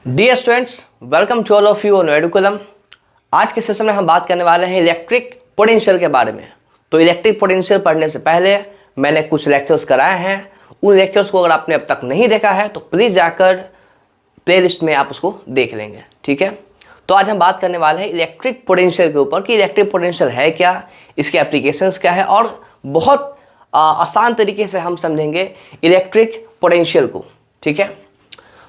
Dear students, welcome to all of you on Edukulam. आज के session में हम बात करने वाले हैं इलेक्ट्रिक पोटेंशियल के बारे में। तो इलेक्ट्रिक पोटेंशियल पढ़ने से पहले मैंने कुछ लेक्चर्स कराए हैं। उन लेक्चर्स को अगर आपने अब तक नहीं देखा है तो प्लीज़ जाकर प्लेलिस्ट में आप उसको देख लेंगे, ठीक है। तो आज हम बात करने वाले हैं इलेक्ट्रिक पोटेंशियल के ऊपर कि इलेक्ट्रिक पोटेंशियल है क्या, इसके एप्लीकेशंस क्या है, और बहुत आसान तरीके से हम समझेंगे इलेक्ट्रिक पोटेंशियल को, ठीक है।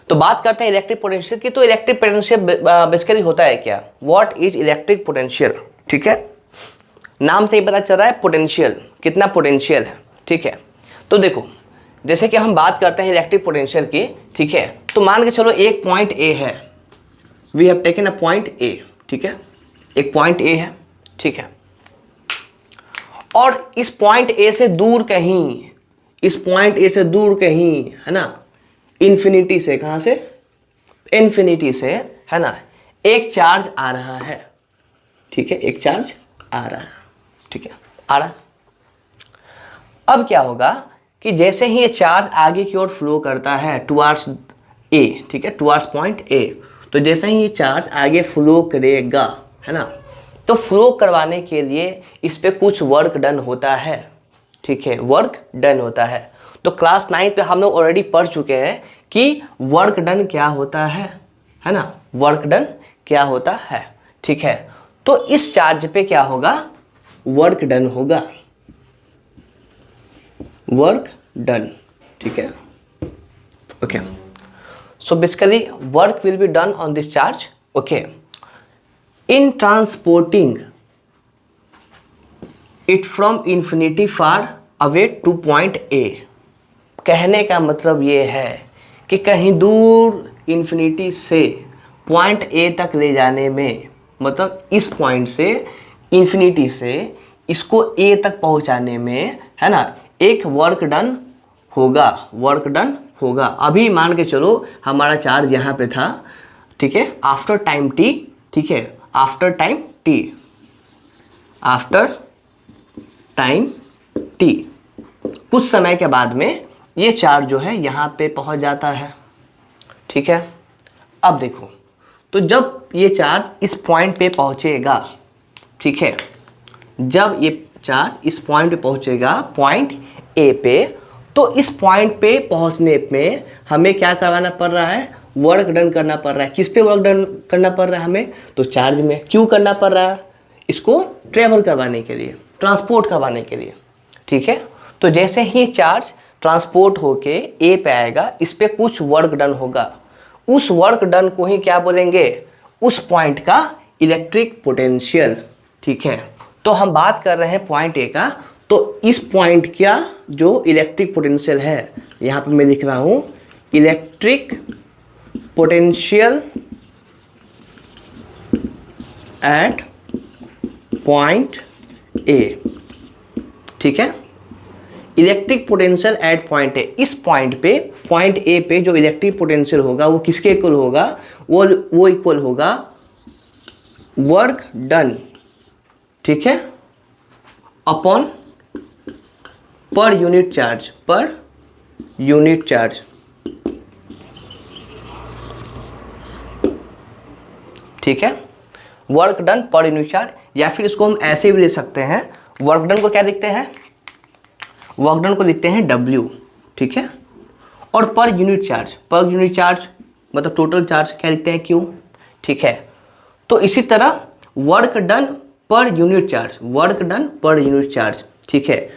तो बात करते हैं इलेक्ट्रिक पोटेंशियल की। तो इलेक्ट्रिक पोटेंशियल बेसिकली होता है क्या, व्हाट इज इलेक्ट्रिक पोटेंशियल, ठीक है। नाम से ही पता चल रहा है पोटेंशियल, कितना पोटेंशियल है, ठीक है। तो देखो, जैसे कि हम बात करते हैं इलेक्ट्रिक पोटेंशियल की, ठीक है। तो मान के चलो एक पॉइंट ए है, we have taken a point A, ठीक है। एक पॉइंट ए है, ठीक है। और इस पॉइंट ए से दूर कहीं, इस पॉइंट ए से दूर कहीं, है ना, इन्फिनिटी से, कहाँ से, इन्फिनिटी से, है ना, एक चार्ज आ रहा है, ठीक है। एक चार्ज आ रहा है, ठीक है, आ रहा है। अब क्या होगा कि जैसे ही ये चार्ज आगे की ओर फ्लो करता है टुवार्ड्स ए, ठीक है, टुवार्ड्स पॉइंट ए, तो जैसे ही ये चार्ज आगे फ्लो करेगा, है ना, तो फ्लो करवाने के लिए इस पे कुछ वर्क डन होता है, ठीक है, वर्क डन होता है। तो क्लास 9 पे हम लोग ऑलरेडी पढ़ चुके हैं कि वर्क डन क्या होता है ना, वर्क डन क्या होता है, ठीक है। तो इस चार्ज पे क्या होगा, वर्क डन होगा, वर्क डन, ठीक है, okay. So basically work will be done on this charge, okay, in transporting it from infinity far away two point A. कहने का मतलब ये है कि कहीं दूर इन्फिनिटी से पॉइंट ए तक ले जाने में, मतलब इस पॉइंट से इन्फिनिटी से इसको ए तक पहुंचाने में, है ना, एक वर्क डन होगा, वर्क डन होगा। अभी मान के चलो हमारा चार्ज यहाँ पे था, ठीक है, आफ्टर टाइम टी, ठीक है, after time T, after time T, कुछ समय के बाद में ये चार्ज जो है यहाँ पे पहुँच जाता है, ठीक है। अब देखो, तो जब ये चार्ज इस पॉइंट पे पहुँचेगा, ठीक है, जब ये चार्ज इस पॉइंट पे पहुँचेगा, पॉइंट ए पे, तो इस पॉइंट पे पहुँचने में हमें क्या करवाना पड़ रहा है, वर्क डन करना पड़ रहा है। किस पे वर्क डन करना पड़ रहा है हमें, तो चार्ज में। क्यों करना पड़ रहा है, इसको ट्रेवल करवाने के लिए, ट्रांसपोर्ट करवाने के लिए, ठीक है। तो जैसे ही चार्ज ट्रांसपोर्ट होके ए पे आएगा, इस पे कुछ वर्क डन होगा, उस वर्क डन को ही क्या बोलेंगे, उस पॉइंट का इलेक्ट्रिक पोटेंशियल, ठीक है। तो हम बात कर रहे हैं पॉइंट ए का, तो इस पॉइंट का जो इलेक्ट्रिक पोटेंशियल है, यहाँ पे मैं लिख रहा हूँ electric potential at point A, ठीक है, इलेक्ट्रिक पोटेंशियल एट पॉइंट ए। इस पॉइंट पे, पॉइंट ए पे जो इलेक्ट्रिक पोटेंशियल होगा वो किसके इक्वल होगा, वो इक्वल होगा वर्क डन, ठीक है, अपॉन पर यूनिट चार्ज, पर यूनिट चार्ज, ठीक है, work done per unit charge. या फिर इसको हम ऐसे भी लिख सकते हैं, वर्क डन को क्या लिखते हैं, वर्क डन को लिखते हैं W, ठीक है, और पर यूनिट चार्ज, पर यूनिट चार्ज मतलब टोटल चार्ज क्या लिखते हैं, Q, ठीक है। तो इसी तरह work done per unit charge, work done per unit charge, ठीक है,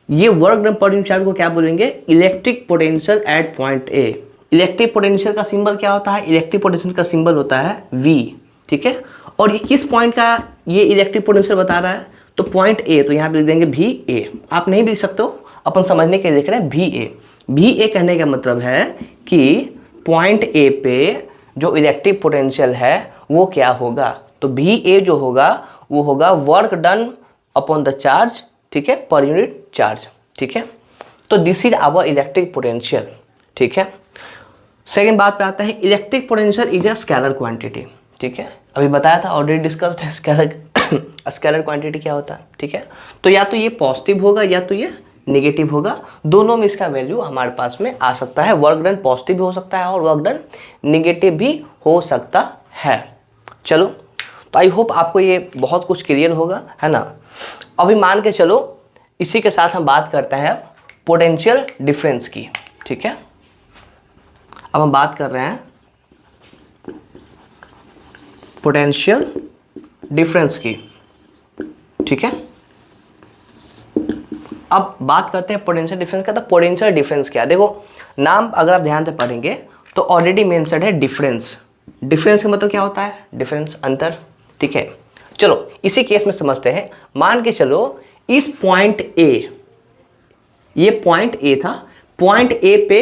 ये work done per unit charge को क्या बोलेंगे, electric potential at point A. Electric potential का सिंबल क्या होता है, इलेक्ट्रिक पोटेंशियल का सिंबल होता है V, ठीक है। और ये किस पॉइंट का ये इलेक्ट्रिक पोटेंशियल बता रहा है, तो पॉइंट ए, तो यहाँ पे लिख देंगे VA। आप नहीं भी लिख सकते हो, अपन समझने के लिए लिख रहे हैं VA। VA कहने का मतलब है कि पॉइंट ए पे जो इलेक्ट्रिक पोटेंशियल है वो क्या होगा, तो VA जो होगा वो होगा work done upon the charge, ठीक है, पर यूनिट चार्ज, ठीक है। तो this is our electric potential, ठीक है। सेकेंड बात पे आता है, electric potential is a scalar quantity, ठीक है। अभी बताया था, ऑलरेडी डिस्कस्ड है स्केलर, स्केलर क्वांटिटी क्या होता है, ठीक है। तो या तो ये पॉजिटिव होगा या तो ये नेगेटिव होगा। दोनों में इसका वैल्यू हमारे पास में आ सकता है। वर्क डन पॉजिटिव भी हो सकता है और वर्क डन नेगेटिव भी हो सकता है। चलो, तो आई होप आपको ये बहुत कुछ क्लियर होगा, है ना। अभी मान के चलो, इसी के साथ हम बात करते हैं पोटेंशियल डिफरेंस की, ठीक है। अब हम बात कर रहे हैं पोटेंशियल डिफरेंस की, ठीक है। अब बात करते हैं पोटेंशियल डिफरेंस का। तो पोटेंशियल डिफरेंस क्या है, देखो नाम अगर आप ध्यान से पढ़ेंगे तो ऑलरेडी मेंशन्ड है डिफरेंस। डिफरेंस का मतलब क्या होता है, डिफरेंस अंतर, ठीक है। चलो इसी केस में समझते हैं। मान के चलो इस पॉइंट ए, ये पॉइंट ए था, पॉइंट ए पे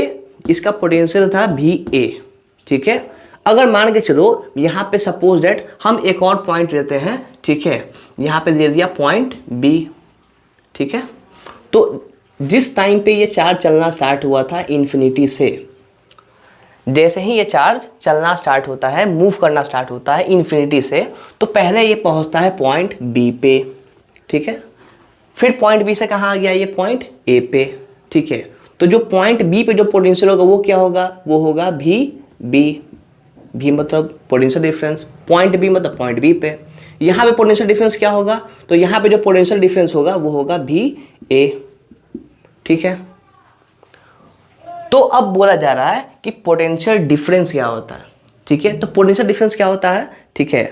इसका पोटेंशियल था भी ए, ठीक है। अगर मान के चलो यहाँ पे सपोज दैट हम एक और पॉइंट लेते हैं, ठीक है, यहाँ पे दे दिया पॉइंट बी, ठीक है। तो जिस टाइम पे ये चार्ज चलना स्टार्ट हुआ था इन्फिनिटी से, जैसे ही ये चार्ज चलना स्टार्ट होता है, मूव करना स्टार्ट होता है इन्फिनिटी से, तो पहले ये पहुंचता है पॉइंट बी पे, ठीक है। फिर पॉइंट बी से कहाँ आ गया, ये पॉइंट ए पे, ठीक है। तो जो पॉइंट बी पे जो पोटेंशियल होगा वो क्या होगा, वो होगा भी बी। भी मतलब पोटेंशियल डिफरेंस, पॉइंट बी मतलब पॉइंट बी पे। यहाँ पे पोटेंशियल डिफरेंस क्या होगा, तो यहाँ पे जो पोटेंशियल डिफरेंस होगा वो होगा भी ए, ठीक है। तो अब बोला जा रहा है कि पोटेंशियल डिफरेंस क्या होता है, ठीक है। तो पोटेंशियल डिफरेंस क्या होता है, ठीक है।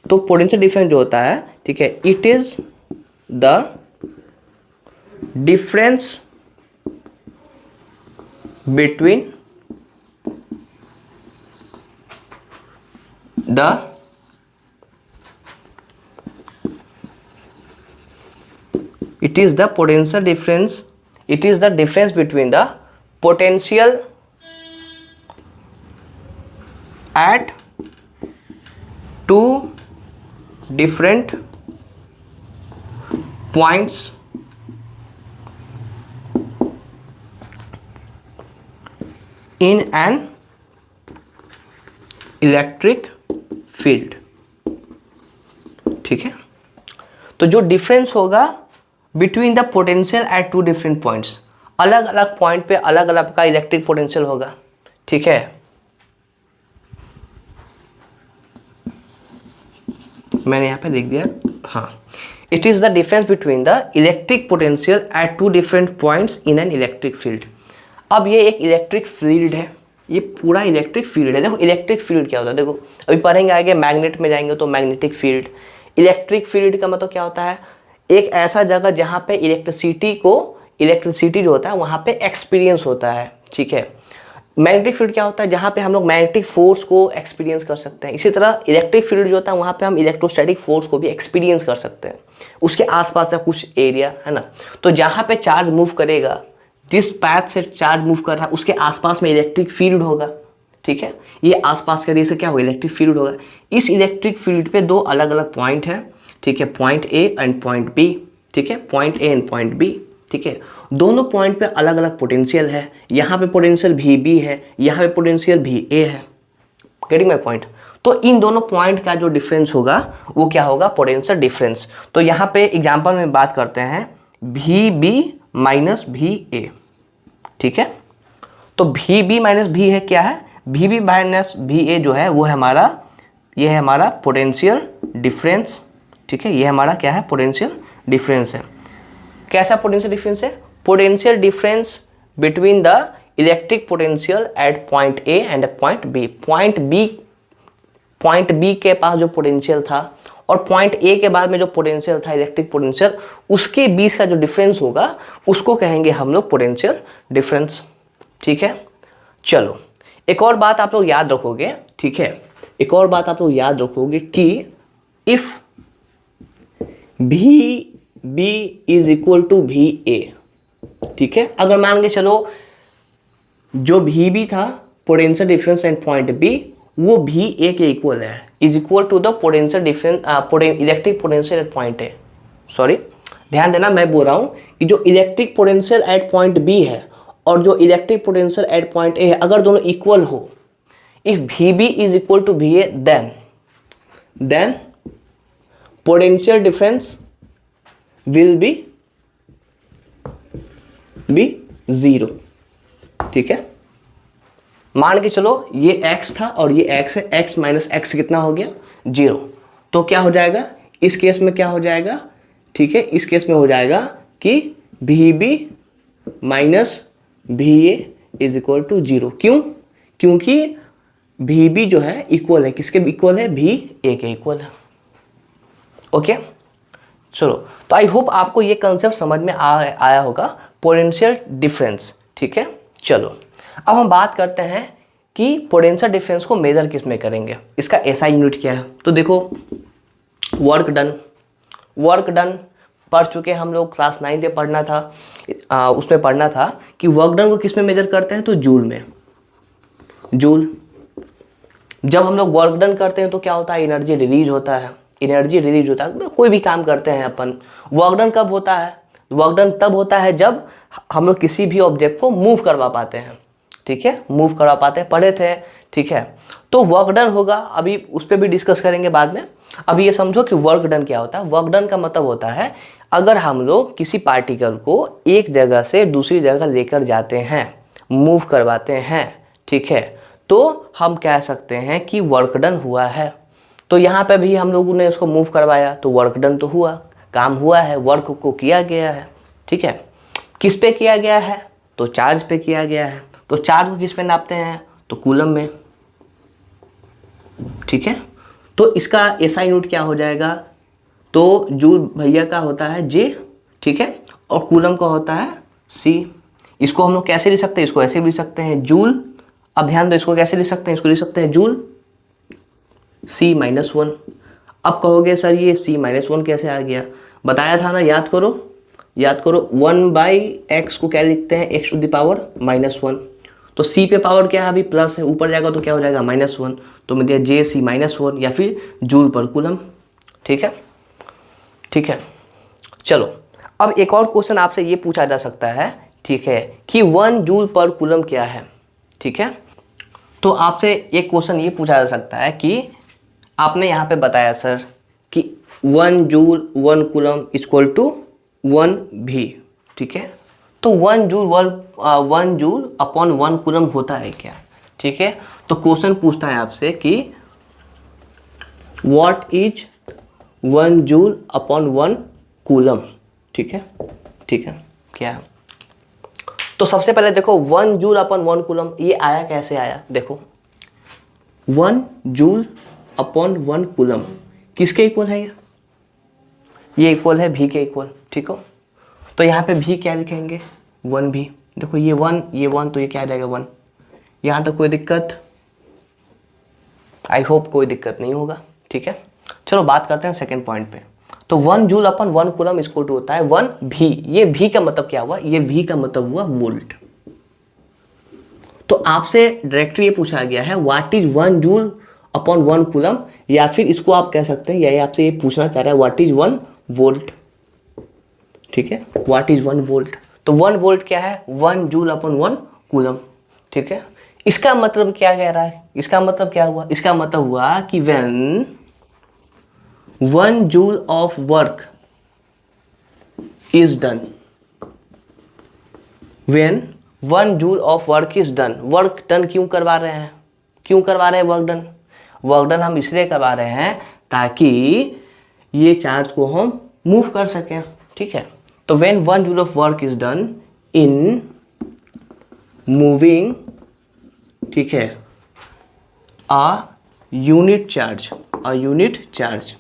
तो पोटेंशियल डिफरेंस जो होता है, ठीक है, it is the difference between it is the potential difference, it is the difference between the potential at two different points in an electric field, ठीक है। तो जो डिफरेंस होगा between the potential at two different points, अलग अलग point पे अलग अलग का इलेक्ट्रिक पोटेंशियल होगा, ठीक है। मैंने यहाँ पे लिख दिया, हाँ, it is the difference between the electric potential at two different points in an electric field. अब ये एक इलेक्ट्रिक फील्ड है, ये पूरा इलेक्ट्रिक फील्ड है। देखो इलेक्ट्रिक फील्ड क्या होता है, देखो अभी पढ़ेंगे आगे, मैग्नेट में जाएंगे तो मैग्नेटिक फील्ड। इलेक्ट्रिक फील्ड का मतलब क्या होता है, एक ऐसा जगह जहाँ पे इलेक्ट्रिसिटी जो होता है वहाँ पे एक्सपीरियंस होता है, ठीक है। मैग्नेटिक फील्ड क्या होता है, जहाँ पे हम लोग मैग्नेटिक फोर्स को एक्सपीरियंस कर सकते हैं। इसी तरह इलेक्ट्रिक फील्ड जो होता है वहाँ पे हम इलेक्ट्रोस्टैटिक फोर्स को भी एक्सपीरियंस कर सकते हैं, उसके आसपास का कुछ एरिया, है ना। तो जहाँ पे चार्ज मूव करेगा, जिस पैथ से चार्ज मूव कर रहा है उसके आसपास में इलेक्ट्रिक फील्ड होगा, ठीक है। ये आसपास के एरिया से क्या होगा, इलेक्ट्रिक फील्ड होगा। इस इलेक्ट्रिक फील्ड पे दो अलग अलग पॉइंट है, ठीक है, point A and point B, ठीक है, point A and point B, ठीक है। दोनों पॉइंट पे अलग अलग पोटेंशियल है। यहाँ पे पोटेंशियल भी बी है, यहाँ पे पोटेंशियल भी ए है, गेटिंग माय पॉइंट। तो इन दोनों पॉइंट का जो डिफरेंस होगा वो क्या होगा, पोटेंशियल डिफरेंस। तो यहाँ पे एग्जाम्पल में बात करते हैं भी बी माइनस भी ए, ठीक है। तो भी बी माइनस भी है क्या है, भी बी माइनस भी ए जो है वो है हमारा, ये है हमारा पोटेंशियल डिफरेंस, ठीक है। ये हमारा क्या है, पोटेंशियल डिफरेंस है। कैसा पोटेंशियल डिफरेंस है, potential difference between the electric potential at point A and point B. Point B के पास जो पोटेंशियल था और पॉइंट ए के बाद में जो पोटेंशियल था इलेक्ट्रिक पोटेंशियल, उसके बीच का जो डिफरेंस होगा उसको कहेंगे हम लोग पोटेंशियल डिफरेंस, ठीक है। चलो एक और बात आप लोग याद रखोगे, ठीक है, एक और बात आप लोग याद रखोगे कि इफ भी B is equal to B ए, ठीक है। अगर मान के चलो जो भी बी था potential difference and point B, वो भी ए के इक्वल है, is equal to the potential difference electric potential at point A. Sorry, ध्यान देना, मैं बोल रहा हूँ कि जो electric potential at point B है और जो electric potential at point A है, अगर दोनों इक्वल हो, इफ भी B is equal to B A, then potential difference will be be 0, ठीक है। मान के चलो ये x था और ये x है, x माइनस एक्स कितना हो गया 0, तो क्या हो जाएगा इस केस में, क्या हो जाएगा, ठीक है, इस केस में हो जाएगा कि भी बी माइनस भी ए इज इक्वल टू 0। क्यों? क्योंकि भी बी जो है इक्वल है किसके इक्वल है, भी ए के इक्वल है। ओके चलो, तो आई होप आपको ये कंसेप्ट समझ में आया होगा, पोटेंशियल डिफरेंस, ठीक है। चलो अब हम बात करते हैं कि पोटेंशियल डिफरेंस को मेजर किस में करेंगे, इसका एसआई यूनिट क्या है। तो देखो वर्क डन पढ़ चुके हम लोग, क्लास 9 में पढ़ना था, उसमें पढ़ना था कि वर्क डन को किस में मेजर करते हैं, तो जूल में। जूल, जब हम लोग वर्क डन करते हैं तो क्या होता है, एनर्जी रिलीज होता है, कोई भी काम करते हैं अपन। वर्क डन कब होता है, वर्क डन तब होता है जब हम लोग किसी भी ऑब्जेक्ट को मूव करवा पाते हैं, ठीक है, मूव करवा पाते हैं, पढ़े थे, ठीक है। तो वर्क डन होगा, अभी उस पर भी डिस्कस करेंगे बाद में। अभी ये समझो कि वर्क डन क्या होता है। वर्क डन का मतलब होता है अगर हम लोग किसी पार्टिकल को एक जगह से दूसरी जगह लेकर जाते हैं, मूव करवाते हैं, ठीक है, तो हम कह सकते हैं कि वर्क डन हुआ है। तो यहाँ पे भी हम लोगों ने उसको मूव करवाया तो वर्क डन तो हुआ, काम हुआ है, वर्क को किया गया है, ठीक है। किस पे किया गया है, तो चार्ज पे किया गया है। तो चार्ज को किस पे नापते हैं, तो कूलम में, ठीक है। तो इसका एसआई यूनिट क्या हो जाएगा, तो जूल भैया का होता है जे, ठीक है, और कूलम का होता है सी। इसको हम लोग कैसे लिख सकते हैं, इसको ऐसे भी लिख सकते हैं जूल। अब ध्यान दो, इसको कैसे लिख सकते हैं, इसको लिख सकते हैं जूल C माइनस 1। अब कहोगे सर ये C माइनस 1 कैसे आ गया, बताया था ना, याद करो 1/x को क्या लिखते हैं, x टू द पावर -1। तो C पे पावर क्या है, अभी प्लस है, ऊपर जाएगा तो क्या हो जाएगा -1, तो मैं दिया जे C माइनस 1 या फिर जूल पर कूलम, ठीक है, ठीक है। चलो अब एक और क्वेश्चन आपसे ये पूछा जा सकता है, ठीक है, कि 1 जूल पर कूलम क्या है, ठीक है। तो आपसे एक क्वेश्चन ये पूछा जा सकता है कि आपने यहाँ पे बताया सर कि 1 जूल 1 कूलम इक्वल टू 1 भी, ठीक है। तो 1 जूल अपॉन 1 कूलम होता है क्या, ठीक है। तो क्वेश्चन पूछता है आपसे कि what is 1 joule upon 1 coulomb, ठीक है, ठीक है, क्या है। तो सबसे पहले देखो 1 जूल अपॉन 1 कूलम ये आया कैसे आया, देखो 1 जूल अपॉन 1 कूलम किसके इक्वल है, ये इक्वल है भी के इक्वल, ठीक हो। तो यहाँ पे भी क्या लिखेंगे, 1 भी। देखो ये 1 तो ये क्या आ जाएगा 1। यहाँ तक कोई दिक्कत, आई होप कोई दिक्कत नहीं होगा, ठीक है। चलो बात करते हैं सेकेंड पॉइंट पे। तो 1 joule upon 1 coulomb equal to होता है 1 भी। ये भी का मतलब क्या हुआ, ये भी का मतलब हुआ वोल्ट। तो आपसे डायरेक्टली ये पूछा गया है what is 1 joule upon 1 coulomb, या फिर इसको आप कह सकते हैं, या आपसे ये पूछना चाह रहा है व्हाट इज 1 वोल्ट, ठीक है, व्हाट इज 1 वोल्ट। तो 1 वोल्ट क्या है, 1 जूल अपॉन 1 कूलम, ठीक है। इसका मतलब क्या कह रहा है, इसका मतलब क्या हुआ, इसका मतलब हुआ कि when 1 joule of work is done, when 1 joule of work is done. Work done क्यों करवा रहे हैं, क्यों करवा रहे हैं वर्क डन, वर्क डन हम इसलिए करवा रहे हैं ताकि ये चार्ज को हम मूव कर सकें, ठीक है। तो when 1 joule of work is done in moving, ठीक है, अ यूनिट चार्ज, अ यूनिट चार्ज।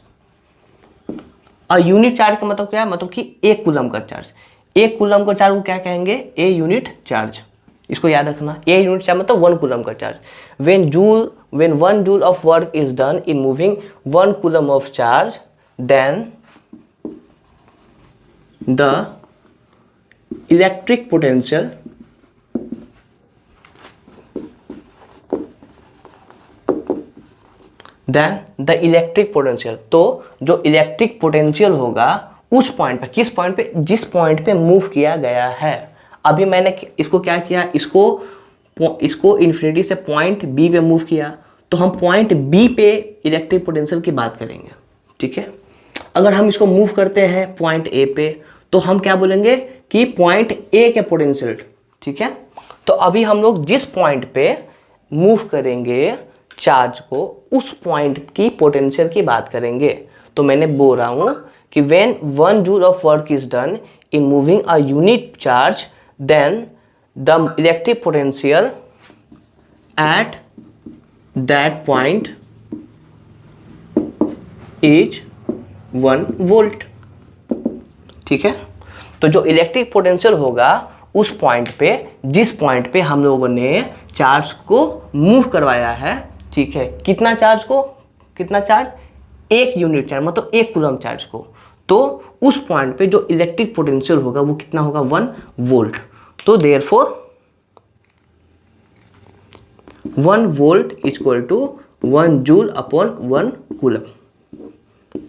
अ यूनिट चार्ज का मतलब क्या है, मतलब कि 1 कूलम का चार्ज, 1 कूलम का चार्ज को क्या कहेंगे, ए यूनिट चार्ज। इसको याद रखना, ए यूनिट चार्ज मतलब 1 कूलम का charge. when 1 joule of work is done in moving 1 coulomb of charge, then the electric potential तो जो इलेक्ट्रिक पोटेंशियल होगा उस पॉइंट पे, किस पॉइंट पे, जिस पॉइंट पे मूव किया गया है। अभी मैंने इसको क्या किया, इसको इन्फिनिटी से पॉइंट बी पे मूव किया, तो हम पॉइंट बी पे इलेक्ट्रिक पोटेंशियल की बात करेंगे, ठीक है। अगर हम इसको मूव करते हैं पॉइंट ए पे, तो हम क्या बोलेंगे कि पॉइंट ए के पोटेंशियल, ठीक है। तो अभी हम लोग जिस पॉइंट पे मूव करेंगे चार्ज को, उस पॉइंट की पोटेंशियल की बात करेंगे। तो मैंने बोल रहा हूं कि when 1 joule of work is done in moving a unit charge, then the electric potential at that point is 1 volt, ठीक है। तो जो इलेक्ट्रिक पोटेंशियल होगा उस पॉइंट पे, जिस पॉइंट पे हम लोगों ने चार्ज को मूव करवाया है, ठीक है, कितना चार्ज को, कितना चार्ज, 1 यूनिट चार्ज, मतलब 1 कूलम चार्ज को, तो उस पॉइंट पे जो इलेक्ट्रिक पोटेंशियल होगा वो कितना होगा, 1 वोल्ट। तो therefore 1 volt is equal to 1 joule upon 1 coulomb,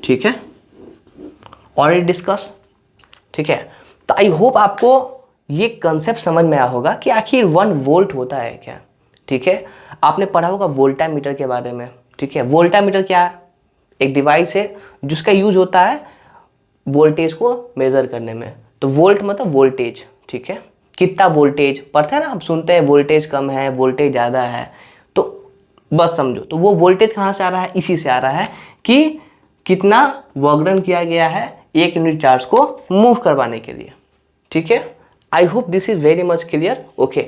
ठीक है, ऑलरेडी डिस्कस, ठीक है। तो आई होप आपको ये कंसेप्ट समझ में आया होगा कि आखिर 1 वोल्ट होता है क्या, ठीक है। आपने पढ़ा होगा वोल्टामीटर के बारे में, ठीक है। वोल्टामीटर क्या है, एक डिवाइस है जिसका यूज होता है वोल्टेज को मेजर करने में। तो वोल्ट मतलब वोल्टेज, ठीक है, कितना वोल्टेज पढ़ते हैं ना, हम सुनते हैं वोल्टेज कम है, वोल्टेज ज़्यादा है, तो बस समझो, तो वो वोल्टेज कहाँ से आ रहा है, इसी से आ रहा है कि कितना वर्क डन किया गया है 1 यूनिट चार्ज को मूव करवाने के लिए, ठीक है। I hope this is very much clear, okay.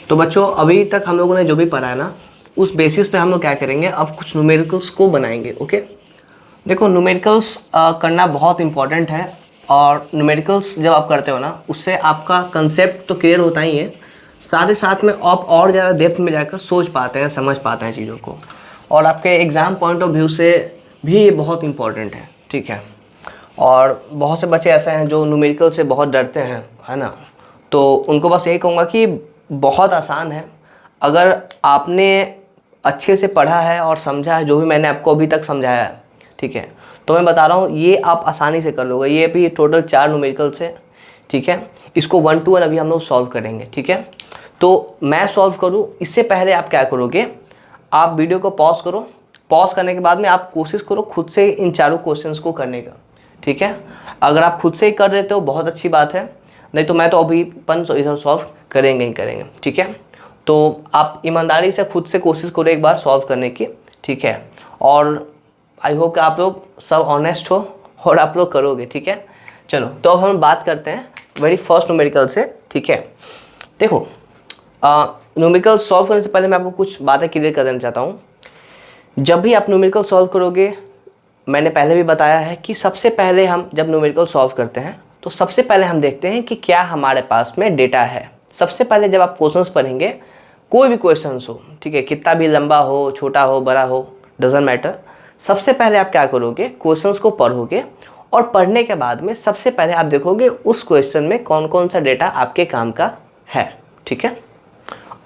तो बच्चों अभी तक हम लोगों ने जो भी पढ़ा है ना, उस बेसिस पे हम लोग क्या करेंगे, अब कुछ न्यूमेरिकल्स को बनाएंगे, ओके। देखो न्यूमेरिकल्स करना बहुत इंपॉर्टेंट है, और न्यूमेरिकल्स जब आप करते हो ना, उससे आपका कंसेप्ट तो क्लियर होता ही है, साथ ही साथ में आप और ज़्यादा डेप्थ में जाकर सोच पाते हैं, समझ पाते हैं चीज़ों को, और आपके एग्ज़ाम पॉइंट ऑफ व्यू से भी ये बहुत इंपॉर्टेंट है, ठीक है। और बहुत से बच्चे ऐसे हैं जो न्यूमेरिकल से बहुत डरते हैं, है ना, तो उनको बस यही कहूँगा कि बहुत आसान है, अगर आपने अच्छे से पढ़ा है और समझा है जो भी मैंने आपको अभी तक समझाया है, ठीक है, तो मैं बता रहा हूँ ये आप आसानी से कर लोगे। ये भी टोटल 4 न्यूमेरिकल्स है, ठीक है। इसको 1 to 1 अभी हम लोग सॉल्व करेंगे, ठीक है। तो मैं सॉल्व करूँ इससे पहले आप क्या करोगे, आप वीडियो को पॉज करो, पॉज करने के बाद में आप कोशिश करो खुद से इन चारों क्वेश्चंस को करने का, ठीक है। अगर आप खुद से ही कर देते हो बहुत अच्छी बात है, नहीं तो मैं तो अभी इधर सॉल्व करेंगे ही करेंगे, ठीक है। तो आप ईमानदारी से खुद से कोशिश करो एक बार सॉल्व करने की, ठीक है। और आई होप कि आप लोग सब ऑनेस्ट हो और आप लोग करोगे, ठीक है। चलो तो अब हम बात करते हैं वेरी फर्स्ट न्यूमेरिकल से, ठीक है। देखो न्यूमेरिकल सॉल्व करने से पहले मैं आपको कुछ बातें क्लियर कर देना चाहता हूँ। जब भी आप न्यूमेरिकल सॉल्व करोगे, मैंने पहले भी बताया है कि सबसे पहले हम जब न्यूमेरिकल सॉल्व करते हैं तो सबसे पहले हम देखते हैं कि क्या हमारे पास में डेटा है। सबसे पहले जब आप क्वेश्चंस पढ़ेंगे, कोई भी क्वेश्चंस हो, ठीक है, कितना भी लंबा हो, छोटा हो, बड़ा हो, डजंट मैटर, सबसे पहले आप क्या करोगे, क्वेश्चंस को पढ़ोगे, और पढ़ने के बाद में सबसे पहले आप देखोगे उस क्वेश्चन में कौन कौन सा डेटा आपके काम का है, ठीक है।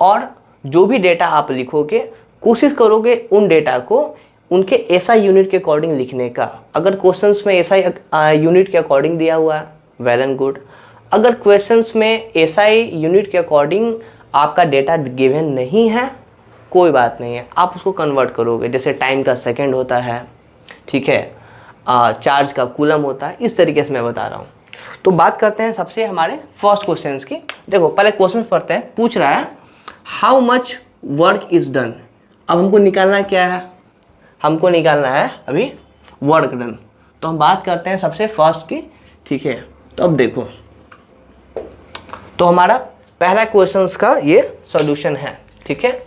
और जो भी डेटा आप लिखोगे कोशिश करोगे उन डेटा को उनके एसआई यूनिट के अकॉर्डिंग लिखने का। अगर क्वेश्चंस में एसआई यूनिट के अकॉर्डिंग दिया हुआ है, वेल एंड गुड। अगर क्वेश्चंस में एसआई यूनिट के अकॉर्डिंग आपका डेटा गिवन नहीं है, कोई बात नहीं है, आप उसको कन्वर्ट करोगे। जैसे टाइम का सेकंड होता है, ठीक है, चार्ज का कूलम होता है, इस तरीके से मैं बता रहा हूँ। तो बात करते हैं सबसे हमारे फर्स्ट क्वेश्चन की। देखो पहले क्वेश्चन पढ़ते हैं, पूछ रहा है how much work is done. अब हमको निकालना क्या है, हमको निकालना है अभी वर्क डन। तो हम बात करते हैं सबसे फर्स्ट की, ठीक है। तो अब देखो, तो हमारा पहला क्वेश्चन का ये सॉल्यूशन है, ठीक है।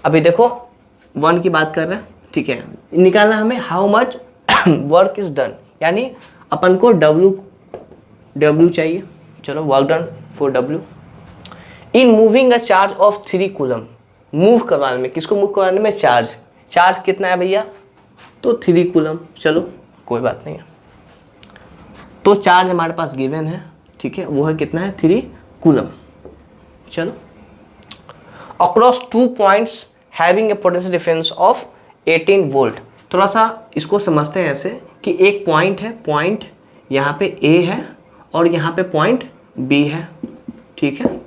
अभी देखो 1 की बात कर रहे हैं, ठीक है। निकालना हमें how much work is done, यानी अपन को W चाहिए। चलो work done for W in moving a charge of 3 coulomb. Move करवाने में, किसको मूव करवाने में, चार्ज कितना है भैया, तो 3 कूलम। चलो कोई बात नहीं है, तो चार्ज हमारे पास गिवन है, ठीक है, वो है कितना है, 3 कूलम। चलो across 2 points having a potential difference of 18 volt. थोड़ा सा इसको समझते हैं ऐसे कि एक पॉइंट है, पॉइंट यहाँ पे A है और यहाँ पे पॉइंट B है, ठीक है।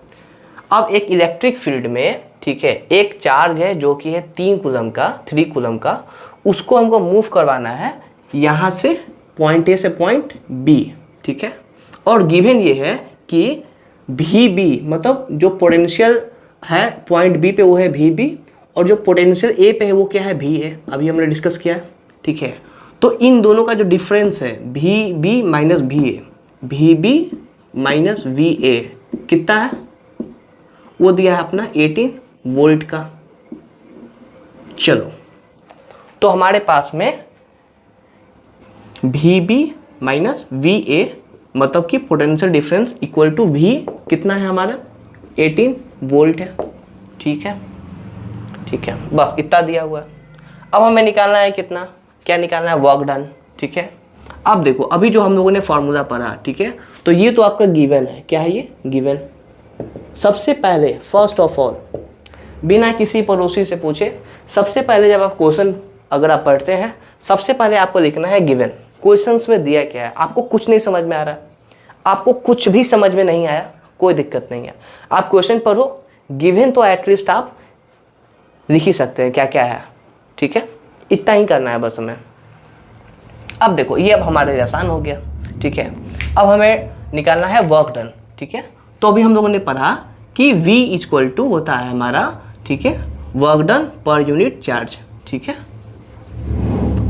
अब एक इलेक्ट्रिक फील्ड में ठीक है, एक चार्ज है जो कि है 3 कूलम का, उसको हमको मूव करवाना है यहाँ से पॉइंट ए से पॉइंट बी, ठीक है। और गिवन ये है कि वी बी मतलब जो पोटेंशियल है पॉइंट बी पे वो है वी बी, और जो पोटेंशियल ए पे है वो क्या है वी ए, अभी हमने डिस्कस किया है, ठीक है। तो इन दोनों का जो डिफरेंस है V B minus V A, V B minus V A कितना है, वो दिया है अपना 18 वोल्ट का। चलो, तो हमारे पास में V B minus V A मतलब कि potential difference equal to V कितना है हमारा 18 वोल्ट है, ठीक है, ठीक है, बस इतना दिया हुआ है। अब हमें निकालना है कितना, क्या निकालना है, वर्क डन, ठीक है। अब देखो अभी जो हम लोगों ने फॉर्मूला पढ़ा, ठीक है, तो ये तो आपका गिवन है, क्या है ये गिवन। सबसे पहले फर्स्ट ऑफ ऑल बिना किसी पड़ोसी से पूछे, सबसे पहले जब आप क्वेश्चन अगर आप पढ़ते हैं, सबसे पहले आपको लिखना है गिवन। क्वेश्चंस में दिया क्या है, आपको कुछ नहीं समझ में आ रहा, आपको कुछ भी समझ में नहीं आया, कोई दिक्कत नहीं है, आप क्वेश्चन पढ़ो, गिवन तो एटलीस्ट आप लिख ही सकते हैं क्या क्या है, ठीक है, इतना ही करना है बस हमें। अब देखो ये अब हमारे लिए आसान हो गया, ठीक है। अब हमें निकालना है वर्क डन, ठीक है। तो अभी हम लोगों ने पढ़ा कि V इक्वल टू होता है हमारा, ठीक है, work done per unit charge, ठीक है,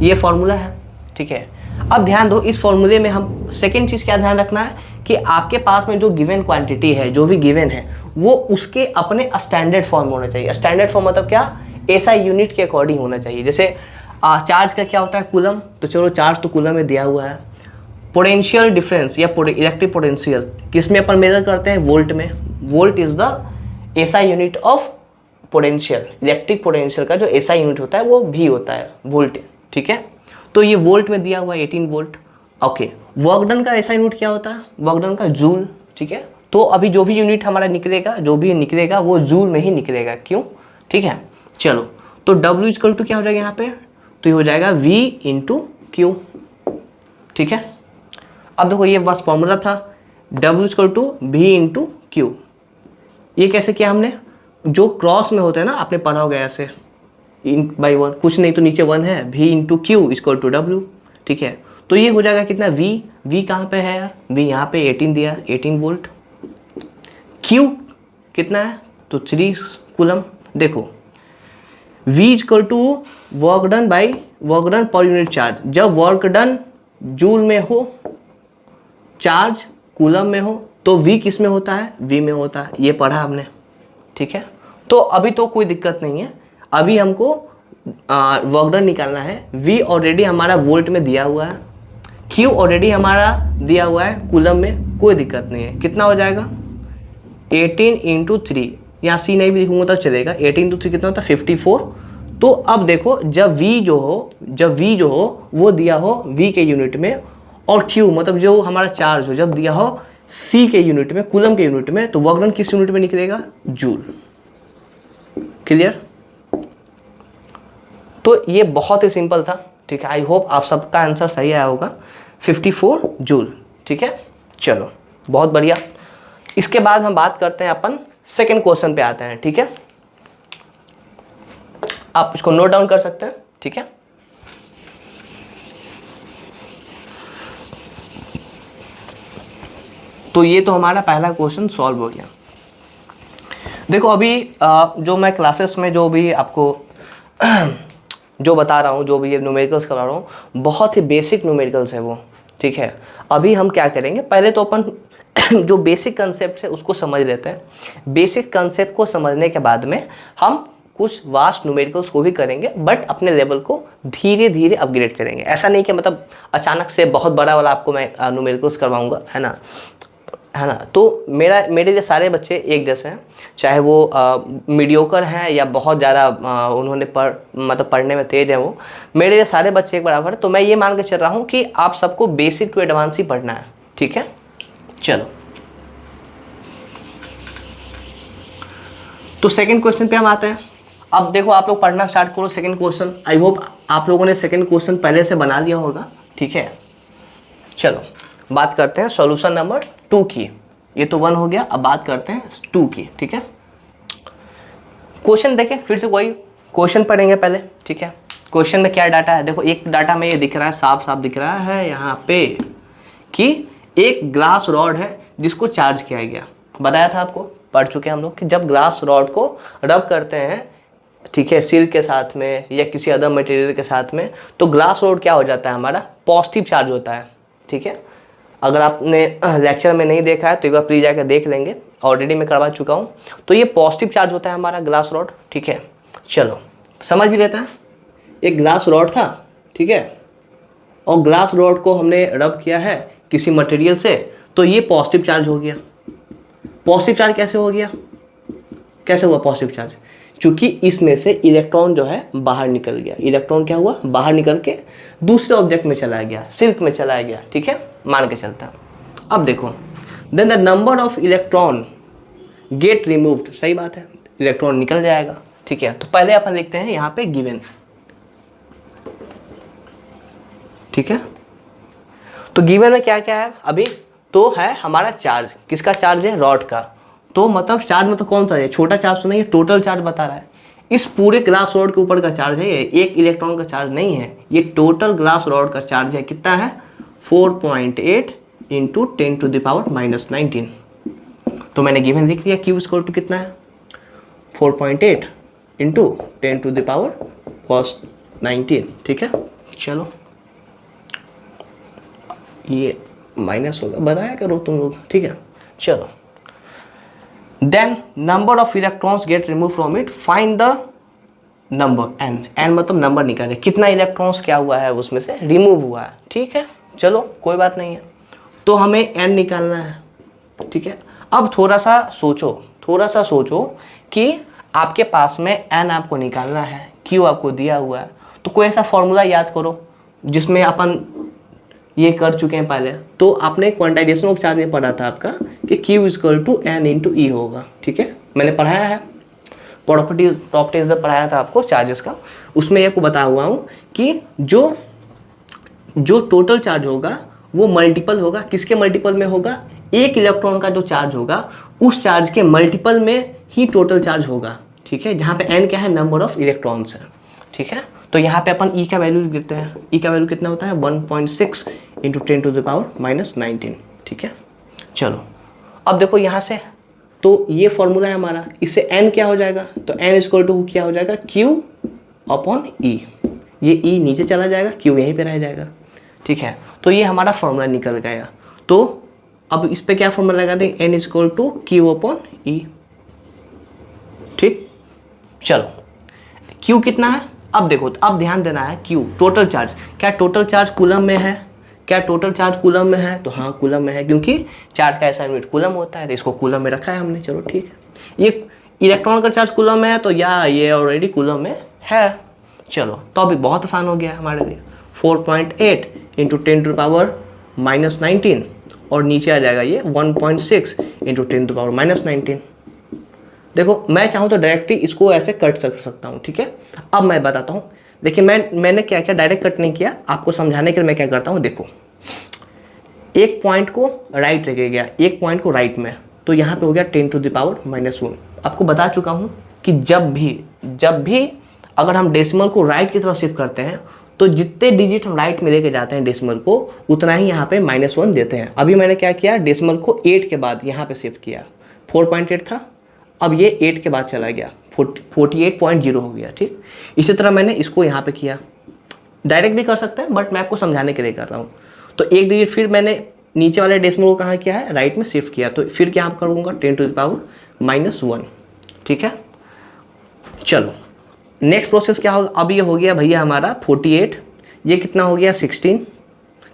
ये फॉर्मूला है, ठीक है। अब ध्यान दो, इस फॉर्मूले में हम सेकेंड चीज़ क्या ध्यान रखना है कि आपके पास में जो गिवन क्वांटिटी है, जो भी गिवन है, वो उसके अपने स्टैंडर्ड फॉर्म होना चाहिए। स्टैंडर्ड फॉर्म मतलब क्या, ऐसा यूनिट के अकॉर्डिंग होना चाहिए। जैसे चार्ज का क्या होता है, कूलम, तो चलो चार्ज तो कूलम में दिया हुआ है। पोटेंशियल डिफरेंस या इलेक्ट्रिक पोटेंशियल किस में अपन मेजर करते हैं, वोल्ट में। Volt is the SI unit of potential, electric potential का जो एसआई यूनिट होता है वो भी होता है वोल्ट, ठीक है। तो ये वोल्ट में दिया हुआ है 18 वोल्ट, ओके। वर्क डन का एसआई यूनिट क्या होता है, वर्क डन का जूल, ठीक है। तो अभी जो भी यूनिट हमारा निकलेगा, जो भी निकलेगा वो जूल में ही निकलेगा, क्यों, ठीक है। चलो, तो W इक्वल टू क्या हो जाएगा यहाँ पे, तो ये हो जाएगा V इंटू क्यू, ठीक है। अब देखो ये बस फॉर्मूला था, W equal to V into Q. ये कैसे किया हमने, जो क्रॉस में होता है ना, आपने पढ़ा होगा ऐसे इन बाई वन, कुछ नहीं तो नीचे वन है, V into Q equal to W, ठीक है। तो ये हो जाएगा कितना, V कहाँ पे है यार, V यहाँ पे 18 दिया, 18 वोल्ट। Q कितना है, तो 3 कूलम। देखो V equal to work done by work done per unit charge. जब वर्क डन जूल में हो, चार्ज कूलम में हो, तो V किस में होता है, V में होता है, ये पढ़ा हमने, ठीक है। तो अभी तो कोई दिक्कत नहीं है, अभी हमको वर्क डन निकालना है। V ऑलरेडी हमारा वोल्ट में दिया हुआ है, Q ऑलरेडी हमारा दिया हुआ है कूलम में, कोई दिक्कत नहीं है। कितना हो जाएगा, 18 इंटू 3, यहाँ C नहीं भी लिखूंगा तब चलेगा। 18 इंटू 3 कितना होता है, 54। तो अब देखो जब V जो हो वो दिया हो V के यूनिट में, और Q मतलब जो हमारा चार्ज हो जब दिया हो C के यूनिट में, कूलम के यूनिट में, तो वर्क डन किस यूनिट में निकलेगा, जूल। क्लियर। तो ये बहुत ही सिंपल था, ठीक है। आई होप आप सबका आंसर सही आया होगा, 54 जूल, ठीक है। चलो बहुत बढ़िया। इसके बाद हम बात करते हैं अपन सेकेंड क्वेश्चन पे आते हैं, ठीक है। आप इसको नोट डाउन कर सकते हैं, ठीक है। तो ये तो हमारा पहला क्वेश्चन सॉल्व हो गया। देखो अभी जो मैं क्लासेस में जो भी आपको जो बता रहा हूँ, जो भी ये न्यूमेरिकल्स करा रहा हूँ, बहुत ही बेसिक न्यूमेरिकल्स है वो, ठीक है। अभी हम क्या करेंगे, पहले तो अपन जो बेसिक कंसेप्ट है उसको समझ लेते हैं। बेसिक कंसेप्ट को समझने के बाद में हम कुछ वास्ट न्यूमेरिकल्स को भी करेंगे, बट अपने लेवल को धीरे धीरे अपग्रेड करेंगे। ऐसा नहीं कि मतलब अचानक से बहुत बड़ा वाला आपको मैं न्यूमेरिकल्स करवाऊंगा, है ना। तो मेरे लिए सारे बच्चे एक जैसे हैं, चाहे वो मीडियोकर हैं या बहुत ज़्यादा उन्होंने पढ़ने में तेज है, वो मेरे लिए सारे बच्चे एक बराबर है। तो मैं ये मान के चल रहा हूँ कि आप सबको बेसिक टू एडवांस ही पढ़ना है, ठीक है। चलो, तो सेकंड क्वेश्चन पे हम आते हैं। अब देखो आप लोग पढ़ना स्टार्ट करो सेकंड क्वेश्चन। आई होप आप लोगों ने सेकंड क्वेश्चन पहले से बना लिया होगा, ठीक है। चलो बात करते हैं सॉल्यूशन नंबर 2 की। ये तो 1 हो गया, अब बात करते हैं 2 की, ठीक है। क्वेश्चन देखें फिर से, कोई क्वेश्चन पढ़ेंगे पहले, ठीक है। क्वेश्चन में क्या डाटा है, देखो एक डाटा में ये दिख रहा है, साफ साफ दिख रहा है यहाँ पे कि एक ग्लास रॉड है जिसको चार्ज किया गया। बताया था आपको, पढ़ चुके हैं हम लोग कि जब ग्लास रॉड को रब करते हैं, ठीक है, सिल्क के साथ में या किसी अदर मटेरियल के साथ में, तो ग्लास रॉड क्या हो जाता है हमारा, पॉजिटिव चार्ज होता है, ठीक है। अगर आपने लेक्चर में नहीं देखा है तो एक बार प्लीज जाकर देख लेंगे, ऑलरेडी मैं करवा चुका हूँ। तो ये पॉजिटिव चार्ज होता है हमारा ग्लास रॉड, ठीक है। चलो समझ भी लेता है, एक ग्लास रॉड था, ठीक है, और ग्लास रॉड को हमने रब किया है किसी मटेरियल से, तो ये पॉजिटिव चार्ज हो गया। पॉजिटिव चार्ज कैसे हो गया, कैसे हुआ पॉजिटिव चार्ज, क्योंकि इसमें से इलेक्ट्रॉन जो है बाहर निकल गया। इलेक्ट्रॉन क्या हुआ, बाहर निकल के दूसरे ऑब्जेक्ट में चला गया, सिल्क में चला गया, ठीक है, मान के चलता है। अब देखो, then the number of electron get removed, सही बात है, इलेक्ट्रॉन निकल जाएगा, ठीक है। तो पहले अपन लिखते हैं यहाँ पे गिवन, ठीक है। तो गिवन में क्या क्या है अभी, तो है हमारा चार्ज, किसका चार्ज है, रॉड का। तो मतलब चार्ज में तो कौन सा है, छोटा चार्ज तो नहीं है, टोटल चार्ज बता रहा है। इस पूरे ग्लास रॉड के ऊपर का चार्ज है, ये एक इलेक्ट्रॉन का चार्ज नहीं है, ये टोटल ग्लास रॉड का चार्ज है। कितना है, 4.8 इंटू 10⁻⁻19। तो मैंने गिवन लिख लिया, Q इक्वल टू कितना है, 4.8 इंटू 10⁻⁻19, ठीक है। चलो ये माइनस होगा, बताया करो तुम लोग, ठीक है। चलो, then number of electrons get remove from it, find the number n, n मतलब नंबर निकाले, कितना इलेक्ट्रॉन्स क्या हुआ है उसमें से रिमूव हुआ है, ठीक है। चलो कोई बात नहीं है, तो हमें n निकालना है, ठीक है। अब थोड़ा सा सोचो कि आपके पास में n आपको निकालना है, q आपको दिया हुआ है, तो कोई ऐसा फॉर्मूला याद करो जिसमें अपन ये कर चुके हैं पहले। तो आपने क्वांटाइजेशन ऑफ चार्ज में पढ़ा था आपका कि Q equal to N into E होगा, ठीक है, मैंने पढ़ाया है, प्रॉपर्टीज जब पढ़ाया था आपको चार्जेस का, उसमें आपको बताया हुआ हूँ कि जो टोटल चार्ज होगा वो मल्टीपल होगा, किसके मल्टीपल में होगा, एक इलेक्ट्रॉन का जो चार्ज होगा उस चार्ज के मल्टीपल में ही टोटल चार्ज होगा, ठीक है, जहाँ पे n क्या है, नंबर ऑफ इलेक्ट्रॉन्स है, ठीक है। तो यहाँ पे अपन E का वैल्यू लिख देते हैं, E का वैल्यू कितना होता है, 1.6 इंटू 10⁻⁻19, ठीक है। चलो अब देखो यहाँ से, तो ये फॉर्मूला है हमारा, इससे n क्या हो जाएगा, तो n इक्वल टू क्या हो जाएगा, Q अपॉन E, ये E नीचे चला जाएगा, Q यहीं पे रह जाएगा, ठीक है। तो ये हमारा फॉर्मूला निकल गया। तो अब इस पे क्या फॉर्मूला लगा दें, n equal to Q upon E, ठीक। चलो Q कितना है, अब देखो, तो अब ध्यान देना है, Q टोटल चार्ज, क्या टोटल चार्ज कूलम में है, क्या टोटल चार्ज कूलम में है, तो हाँ कूलम में है, क्योंकि चार्ज का ऐसा यूनिट कूलम होता है, तो इसको कूलम में रखा है हमने, चलो ठीक है। ये इलेक्ट्रॉन का चार्ज कूलम में है, तो या ये ऑलरेडी कूलम में है। चलो तो अभी बहुत आसान हो गया हमारे लिए, 4.8 इंटू 10⁻⁻19 और नीचे आ जाएगा ये 1.6 इंटू 10⁻⁻19। देखो मैं चाहूँ तो डायरेक्टली इसको ऐसे कट सकता हूँ, ठीक है। अब मैं बताता हूँ, देखिए मैंने क्या क्या डायरेक्ट कट नहीं किया, आपको समझाने के लिए मैं क्या करता हूँ, देखो एक पॉइंट को राइट रखे गया, एक पॉइंट को राइट में, तो यहाँ पे हो गया 10⁻⁻1। आपको बता चुका हूँ कि जब भी अगर हम डेसिमल को राइट की तरफ शिफ्ट करते हैं, तो जितने डिजिट हम राइट में लेके जाते हैं डेसिमल को, उतना ही यहाँ पे -1 देते हैं। अभी मैंने क्या किया, डेसिमल को 8 के बाद यहाँ पे शिफ्ट किया, 4.8 था, अब ये 8 के बाद चला गया, 48.0 हो गया, ठीक। इसी तरह मैंने इसको यहाँ पे किया, डायरेक्ट भी कर सकते हैं बट मैं आपको समझाने के लिए कर रहा हूँ। तो एक डिजिट फिर मैंने नीचे वाले डेसिमल को कहाँ किया है, राइट में शिफ्ट किया, तो फिर क्या करूँगा, 10⁻⁻1, ठीक है। चलो नेक्स्ट प्रोसेस क्या होगा, अब ये हो गया भैया हमारा 48, ये कितना हो गया 16,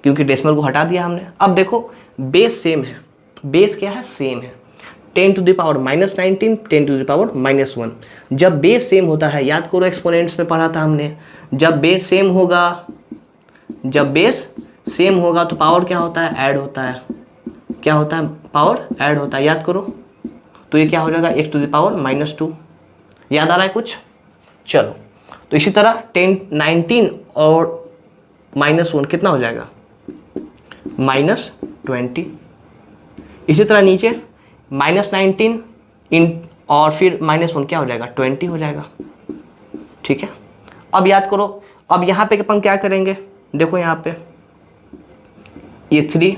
क्योंकि डेसिमल को हटा दिया हमने। अब देखो बेस सेम है, बेस क्या है, सेम है, 10⁻⁻19 10⁻⁻1। जब बेस सेम होता है, याद करो एक्सपोनेंट्स में पढ़ा था हमने, जब बेस सेम होगा तो पावर क्या होता है, ऐड होता है, क्या होता है, पावर ऐड होता है, याद करो। तो ये क्या हो जाएगा, x⁻⁻2, याद आ रहा है कुछ। चलो तो इसी तरह 19 और -1 कितना हो जाएगा, -20। इसी तरह नीचे -19 और फिर -1 क्या हो जाएगा, 20 हो जाएगा। ठीक है, अब याद करो, अब यहाँ पे अपन क्या करेंगे, देखो यहाँ पे ये 3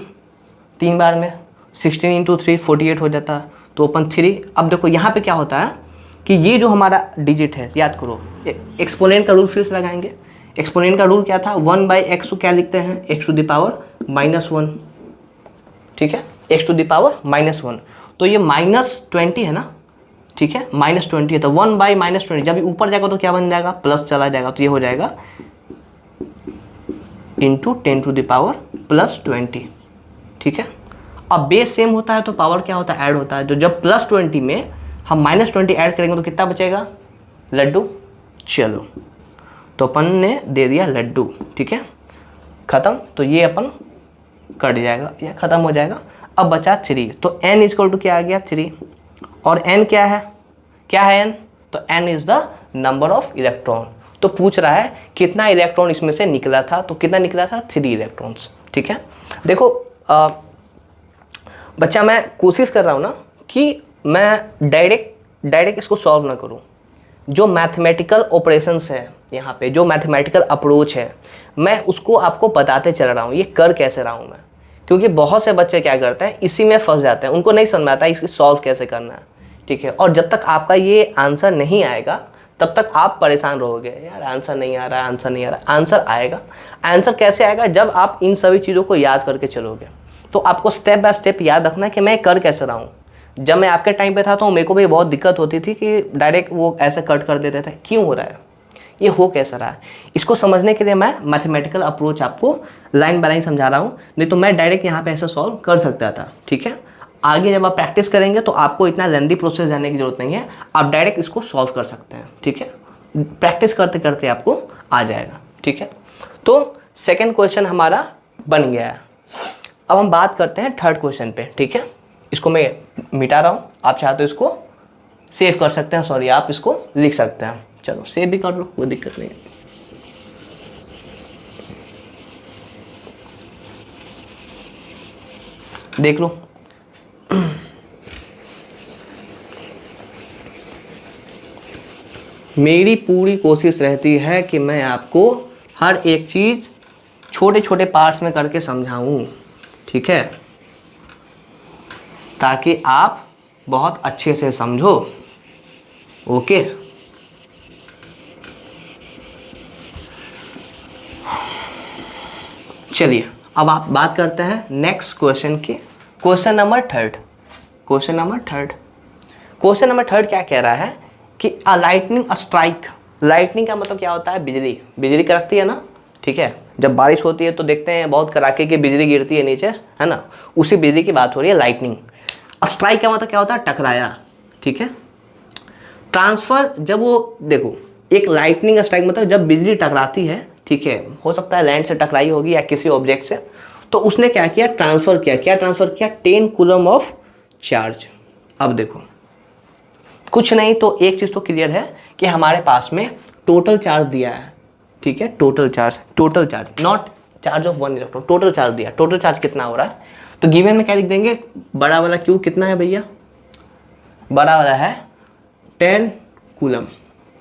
3 बार में 16 × 3 48 हो जाता है, तो अपन 3। अब देखो यहाँ पे क्या होता है कि ये जो हमारा डिजिट है, याद करो एक्सपोनेंट का रूल फिर से लगाएंगे। एक्सपोनेंट का रूल क्या था, 1/x को क्या लिखते हैं, x⁻⁻1। ठीक है, x⁻⁻1। तो ये -20 है ना, ठीक है, -20 है, तो 1/-20 जब ऊपर जाएगा तो क्या बन जाएगा, प्लस चला जाएगा, तो ये हो जाएगा ×10⁻+20। ठीक है, अब बेस सेम होता है तो पावर क्या होता है, ऐड होता है। तो जब +20 में हम -20 ऐड करेंगे तो कितना बचेगा, लड्डू। चलो, तो अपन ने दे दिया लड्डू। ठीक है, खत्म, तो ये अपन कट जाएगा या खत्म हो जाएगा। अब बचा 3, तो n = क्या आ गया, 3। और n क्या है, n, तो n is the number of electron. तो पूछ रहा है कितना इलेक्ट्रॉन इसमें से निकला था, तो कितना निकला था, 3 इलेक्ट्रॉन्स। ठीक है, देखो बच्चा मैं कोशिश कर रहा हूँ ना कि मैं डायरेक्ट इसको सॉल्व ना करूँ। जो मैथमेटिकल ऑपरेशंस है यहाँ पे, जो मैथमेटिकल अप्रोच है, मैं उसको आपको बताते चल रहा हूँ, ये कर कैसे रहा हूँ मैं। क्योंकि बहुत से बच्चे क्या करते हैं, इसी में फंस जाते हैं, उनको नहीं समझ में आता इसको सॉल्व कैसे करना है। ठीक है, और जब तक आपका ये आंसर नहीं आएगा तब तक आप परेशान रहोगे, यार आंसर नहीं आ रहा है, आंसर नहीं आ रहा है। आंसर आएगा। आंसर कैसे आएगा, जब आप इन सभी चीज़ों को याद करके चलोगे। तो आपको स्टेप बाय स्टेप याद रखना है कि मैं कर कैसे रहा हूँ। जब मैं आपके टाइम पे था तो मेरे को भी बहुत दिक्कत होती थी कि डायरेक्ट वो ऐसे कट कर देते थे, क्यों हो रहा है, ये हो कैसा रहा है। इसको समझने के लिए मैं मैथमेटिकल अप्रोच आपको लाइन बाय लाइन समझा रहा हूँ, नहीं तो मैं डायरेक्ट यहाँ पे ऐसे सॉल्व कर सकता था। ठीक है, आगे जब आप प्रैक्टिस करेंगे तो आपको इतना लेंदी प्रोसेस जाने की जरूरत नहीं है, आप डायरेक्ट इसको सॉल्व कर सकते हैं। ठीक है, प्रैक्टिस करते करते आपको आ जाएगा। ठीक है, तो सेकेंड क्वेश्चन हमारा बन गया है। अब हम बात करते हैं थर्ड क्वेश्चन पे। ठीक है, इसको मैं मिटा रहा हूँ, आप चाहे तो इसको सेव कर सकते हैं, सॉरी आप इसको लिख सकते हैं। चलो सेव भी कर लो, कोई दिक्कत नहीं है। देख लो, मेरी पूरी कोशिश रहती है कि मैं आपको हर एक चीज़ छोटे छोटे पार्ट्स में करके समझाऊं। ठीक है, ताकि आप बहुत अच्छे से समझो। ओके, चलिए अब आप बात करते हैं नेक्स्ट क्वेश्चन की। क्वेश्चन नंबर थर्ड क्या कह रहा है कि अ लाइटनिंग स्ट्राइक। लाइटनिंग का मतलब क्या होता है, बिजली कड़कती है ना। ठीक है, जब बारिश होती है तो देखते हैं बहुत कड़ाके की बिजली गिरती है नीचे, है ना, उसी बिजली की बात हो रही है, लाइटनिंग। स्ट्राइक का मतलब क्या होता है, टकराया। ठीक है, ट्रांसफर, जब वो देखो एक लाइटनिंग स्ट्राइक मतलब जब बिजली टकराती है, ठीक है, हो सकता है लैंड से टकराई होगी या किसी ऑब्जेक्ट से, तो उसने क्या किया, ट्रांसफर किया। क्या ट्रांसफर किया, 10 कूलम ऑफ चार्ज। अब देखो कुछ नहीं तो एक चीज़ तो क्लियर है कि हमारे पास में टोटल चार्ज दिया है। ठीक है, total charge, not charge of 1 electron, total charge दिया। टोटल चार्ज कितना हो रहा है, तो गिवन में क्या लिख देंगे, बड़ा वाला क्यू कितना है भैया, बड़ा वाला है 10 कूलम।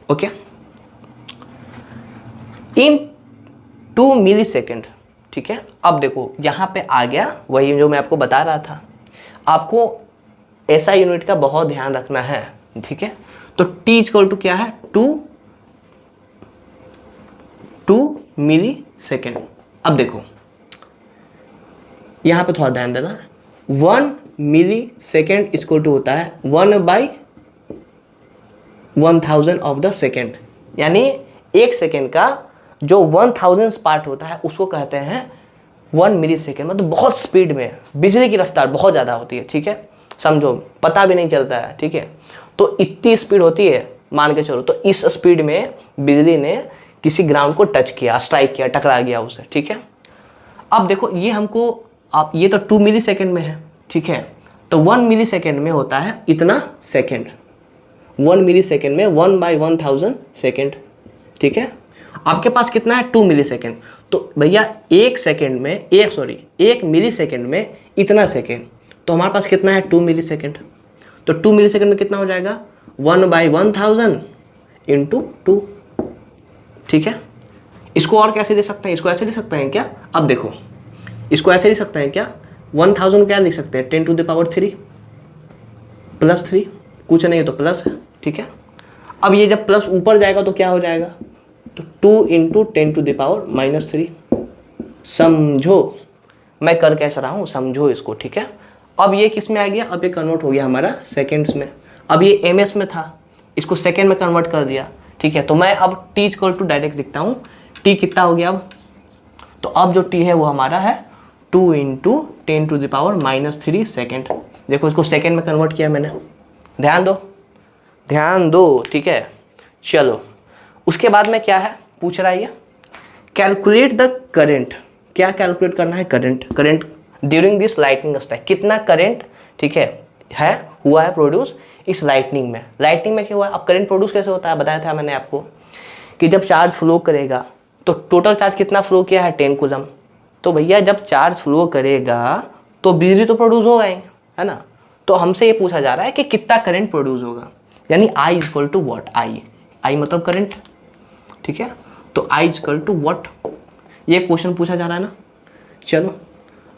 ओके, इन 2 मिली सेकेंड। ठीक है, अब देखो यहाँ पे आ गया वही जो मैं आपको बता रहा था, आपको ऐसा यूनिट का बहुत ध्यान रखना है। ठीक है, तो T = क्या है, 2 मिली सेकेंड। अब देखो यहाँ पे थोड़ा ध्यान देना, 1 मिली सेकेंड = होता है 1/1000 ऑफ द सेकेंड, यानी एक सेकेंड का जो 1000 पार्ट होता है उसको कहते हैं 1 मिली सेकेंड। मतलब बहुत स्पीड में बिजली की रफ्तार बहुत ज़्यादा होती है। ठीक है, समझो, पता भी नहीं चलता है। ठीक है, तो इतनी स्पीड होती है, मान के चलो, तो इस स्पीड में बिजली ने किसी ग्राउंड को टच किया, स्ट्राइक किया, टकरा गया उसे। ठीक है, अब देखो ये हमको, आप ये तो 2 मिली सेकेंड में है। ठीक है, तो 1 मिली सेकेंड में होता है इतना सेकेंड, 1 मिली सेकेंड में 1/1000 सेकेंड। ठीक है, आपके पास कितना है, 2 मिली सेकेंड, तो भैया एक मिली सेकेंड में इतना सेकेंड, तो हमारे पास कितना है, 2 मिली सेकेंड। तो 2 मिली सेकेंड में कितना हो जाएगा, 1/1000 इंटू 2। ठीक है, इसको और कैसे दे सकते हैं, इसको ऐसे दे सकते हैं क्या? अब देखो, इसको ऐसे लिख सकते हैं क्या? 1000 क्या लिख सकते हैं? 10⁻³ प्लस 3, कुछ नहीं तो प्लस है। ठीक है, अब ये जब प्लस ऊपर जाएगा तो क्या हो जाएगा? तो 2 इंटू 10⁻³ समझो मैं कर कैसे रहा हूँ, समझो इसको। ठीक है, अब ये किस में आ गया? अब ये कन्वर्ट हो गया हमारा सेकेंड्स में। अब ये एमएस में था, इसको सेकेंड में कन्वर्ट कर दिया। ठीक है, तो मैं अब t इक्वल टू डायरेक्ट लिखता हूँ। t कितना हो गया अब? तो अब जो t है वो हमारा है 2 इंटू 10⁻³ सेकेंड। देखो इसको सेकेंड में कन्वर्ट किया मैंने, ध्यान दो ध्यान दो। ठीक है, चलो उसके बाद में क्या है पूछ रहा है ये? Calculate the current. क्या कैलकुलेट करना है? Current during this lightning strike. कितना करंट, ठीक है हुआ है प्रोड्यूस इस लाइटनिंग में। लाइटनिंग में क्या हुआ है? अब करंट प्रोड्यूस कैसे होता है बताया था मैंने आपको कि जब चार्ज फ्लो करेगा तो टोटल चार्ज कितना फ्लो किया है? 10 कूलम। तो भैया जब चार्ज फ्लो करेगा तो बिजली तो प्रोड्यूस होगा ही, है ना? तो हमसे ये पूछा जा रहा है कि कितना करंट प्रोड्यूस होगा, यानी I इक्वल टू वॉट। आई मतलब करंट। ठीक है, तो I इक्वल टू वॉट, ये क्वेश्चन पूछा जा रहा है ना। चलो